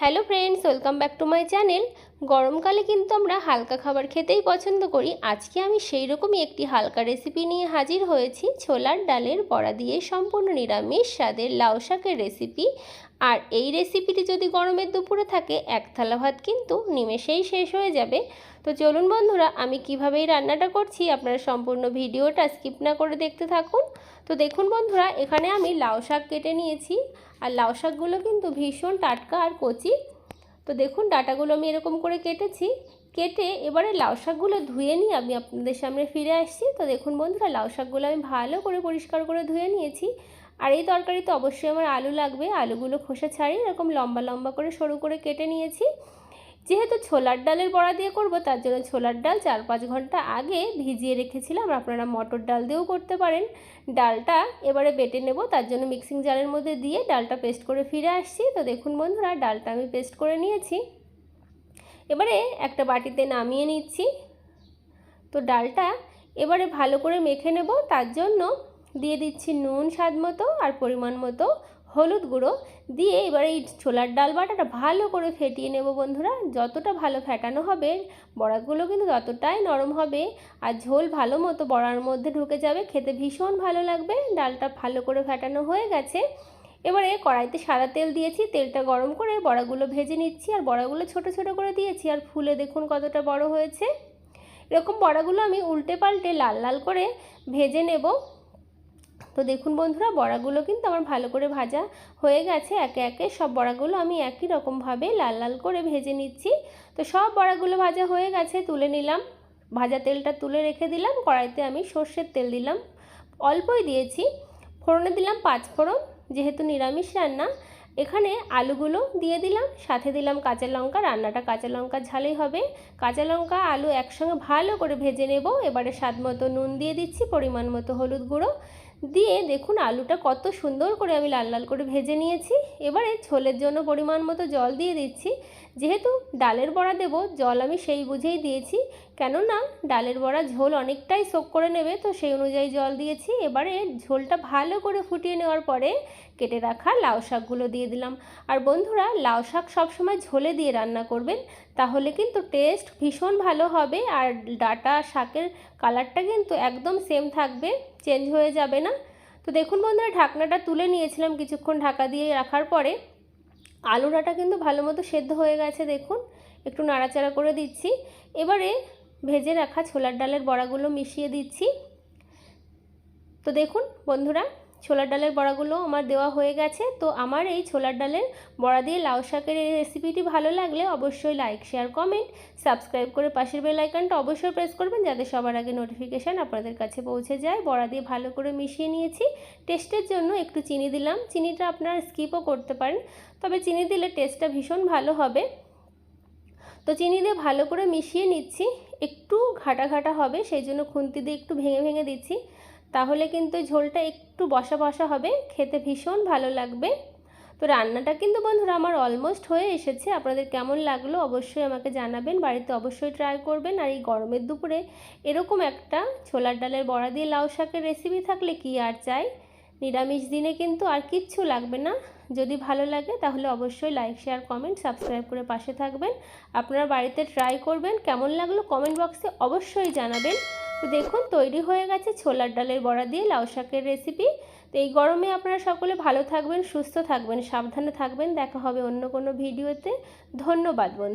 Hello friends, welcome back to my channel. গরমকালে কিন্তু আমরা হালকা খাবার খেতেই পছন্দ করি। আজকে আমি সেই রকমই একটি হালকা রেসিপি নিয়ে হাজির হয়েছি। ছোলার ডালের বড়া দিয়ে সম্পূর্ণ নিরামিষ স্বাদের লাউ শাকের রেসিপি। আর এই রেসিপিটি যদি গরমের দুপুরে থাকে, এক থালা ভাত কিন্তু নিমেষেই শেষ হয়ে যাবে। তো চলুন বন্ধুরা, আমি কিভাবে এই রান্নাটা করছি আপনারা সম্পূর্ণ ভিডিওটা স্কিপ না করে দেখতে থাকুন। তো দেখুন বন্ধুরা, এখানে আমি লাউ শাক কেটে নিয়েছি। আর লাউ শাকগুলো কিন্তু ভীষণ টাটকা আর কচি। তো দেখুন ডাঁটাগুলো আমি এরকম করে কেটেছি। কেটে এবারে লাউ শাকগুলো ধুয়ে নিয়ে আমি আপনাদের সামনে ফিরে আসছি। তো দেখুন বন্ধুরা, লাউ শাকগুলো আমি ভালো করে পরিষ্কার করে ধুয়ে নিয়েছি। আর এই তরকারিতে অবশ্যই আমার আলু লাগবে। আলুগুলো খোসা ছাড়িয়ে এরকম লম্বা লম্বা করে সরু করে কেটে নিয়েছি। যেহেতু ছোলার ডালের বড়া দিয়ে করব, তার জন্য ছোলার ডাল 4-5 ঘন্টা আগে ভিজিয়ে রেখেছিলাম। আপনারা মটর ডাল দিয়েও করতে পারেন। ডালটা এবারে বেটে নেব, তার জন্য মিক্সিং জারের মধ্যে দিয়ে ডালটা পেস্ট করে ফিরে আসছি। তো দেখুন বন্ধুরা, ডালটা আমি পেস্ট করে নিয়েছি। এবারে একটা বাটিতে নামিয়ে নিচ্ছি। তো ডালটা এবারে ভালো করে মেখে নেব, তার জন্য দিয়ে দিচ্ছি নুন স্বাদ মতো আর পরিমাণ মতো হলুদ গুঁড়ো দিয়ে এবারে এই ছোলার ডাল বাটাটা ভালো করে ফেটিয়ে নেব বন্ধুরা। যতটা ভালো ফেটানো হবে বড়াগুলো কিন্তু ততটাই নরম হবে আর ঝোল ভালো মতো বড়ার মধ্যে ঢুকে যাবে, খেতে ভীষণ ভালো লাগবে। ডালটা ভালো করে ফেটানো হয়ে গেছে। এবারে কড়াইতে সাদা তেল দিয়েছি, তেলটা গরম করে বড়াগুলো ভেজে নিচ্ছি। আর বড়াগুলো ছোট ছোট করে দিয়েছি আর ফুলে দেখুন কতটা বড় হয়েছে। এরকম বড়াগুলো আমি উল্টে পাল্টে লাল লাল করে ভেজে নেব। তো দেখুন বন্ধুরা, বড়াগুলো কিন্তু আমার ভালো করে ভাজা হয়ে গেছে। একে একে সব বড়াগুলো আমি একই রকমভাবে লাল লাল করে ভেজে নিচ্ছি। তো সব বড়াগুলো ভাজা হয়ে গেছে, তুলে নিলাম। ভাজা তেলটা তুলে রেখে দিলাম। কড়াইতে আমি সর্ষের তেল দিলাম, অল্পই দিয়েছি। ফোড়নে দিলাম 5 ফোড়ন, যেহেতু নিরামিষ রান্না। এখানে আলুগুলো দিয়ে দিলাম, সাথে দিলাম কাঁচা লঙ্কা। রান্নাটা কাঁচা লঙ্কার ঝালেই হবে। কাঁচা লঙ্কা আলু একসঙ্গে ভালো করে ভেজে নেব। এবারে স্বাদ মতো নুন দিয়ে দিচ্ছি, পরিমাণ মতো হলুদ গুঁড়ো দিয়ে দেখুন আলুটা কত সুন্দর করে আমি লাল লাল করে ভেজে নিয়েছি। এবারে ঝোলের জন্য পরিমাণ মতো জল দিয়ে দিচ্ছি। যেহেতু ডালের বড়া দেব, জল আমি সেই বুঝেই দিয়েছি, কেননা ডালের বড়া ঝোল অনেকটাই সোক করে নেবে, তো সেই অনুযায়ী জল দিয়েছি। এবারে ঝোলটা ভালো করে ফুটিয়ে নেওয়ার পরে কেটে রাখা লাউ শাকগুলো দিয়ে দিলাম। আর বন্ধুরা, লাউ শাক সবসময় ঝোলে দিয়ে রান্না করবেন, তাহলে কিন্তু টেস্ট ভীষণ ভালো হবে। আর ডাঁটা শাকের কালারটা কিন্তু একদম সেম থাকবে, চেঞ্জ হয়ে যাবে না। তো দেখুন বন্ধুরা, ঢাকনাটা তুলে নিয়েছিলাম কিছুক্ষণ ঢাকা দিয়ে রাখার পরে। আলু ডাঁটা কিন্তু ভালো মতো সেদ্ধ হয়ে গেছে, দেখুন একটু নাড়াচাড়া করে দিচ্ছি। এবারে ভেজে রাখা ছোলার ডালের বড়াগুলো মিশিয়ে দিচ্ছি। তো দেখুন বন্ধুরা, ছোলার ডালের বড়াগুলো আমার দেওয়া হয়ে গেছে। তো আমার এই ছোলার ডালের বড়া দিয়ে লাউ শাকের এই রেসিপিটি ভালো লাগলে অবশ্যই লাইক, শেয়ার, কমেন্ট, সাবস্ক্রাইব করে পাশের বেল আইকনটা অবশ্যই প্রেস করবেন, যাতে সবার আগে নোটিফিকেশান আপনাদের কাছে পৌঁছে যায়। বড়া দিয়ে ভালো করে মিশিয়ে নিয়েছি। টেস্টের জন্য একটু চিনি দিলাম। চিনিটা আপনারা স্কিপও করতে পারেন, তবে চিনি দিলে টেস্টটা ভীষণ ভালো হবে। তো চিনি দিয়ে ভালো করে মিশিয়ে নিচ্ছি। একটু ঘাটা ঘাটা হবে, সেই জন্য খুন্তি দিয়ে একটু ভেঙে ভেঙে দিচ্ছি, তাহলে কিন্তু ঝোলটা একটু বসা বসা হবে, খেতে ভীষণ ভালো লাগবে। তো রান্নাটা কিন্তু বন্ধুরা আমার অলমোস্ট হয়ে এসেছে। আপনাদের কেমন লাগলো অবশ্যই আমাকে জানাবেন, বাড়িতে অবশ্যই ট্রাই করবেন। আর এই গরমের দুপুরে এরকম একটা ছোলার ডালের বড়া দিয়ে লাউ শাকের রেসিপি থাকলে কি আর চাই। নিরামিষ দিনে কিন্তু আর কিচ্ছু লাগবে না। যদি ভালো লাগে তাহলে অবশ্যই লাইক, শেয়ার, কমেন্ট, সাবস্ক্রাইব করে পাশে থাকবেন। আপনারা বাড়িতে ট্রাই করবেন, কেমন লাগলো কমেন্ট বক্সে অবশ্যই জানাবেন। তো দেখুন তৈরি হয়ে গেছে ছোলার ডালের বড়া দিয়ে লাউ শাকের রেসিপি। তো এই গরমে আপনারা সকলে ভালো থাকবেন, সুস্থ থাকবেন, সাবধানে থাকবেন। দেখা হবে অন্য কোনো ভিডিওতে। ধন্যবাদ বন্ধু।